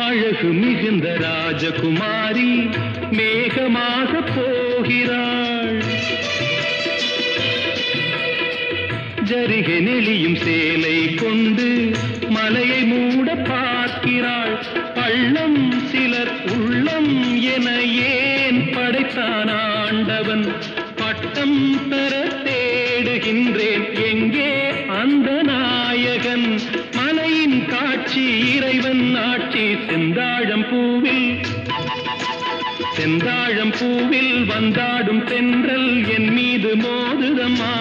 அழகு மிகுந்த ராஜகுமாரி மேகமாக போகிறாள். ஜரிகை நெளியும் சேலை கொண்டு மலையை மூட பார்க்கிறாள். பள்ளம் சிலர் உள்ளம் என ஏன் படைத்தான் ஆண்டவன்? பட்டம் பெற தேடுகின்றேன், எங்கே அந்த நாயகன்? மலையின் காட்சி இறைவன் ஆட்சி. செந்தாழம் பூவில் வந்தாடும் தென்றல் என் மீது மோதுதம்மா.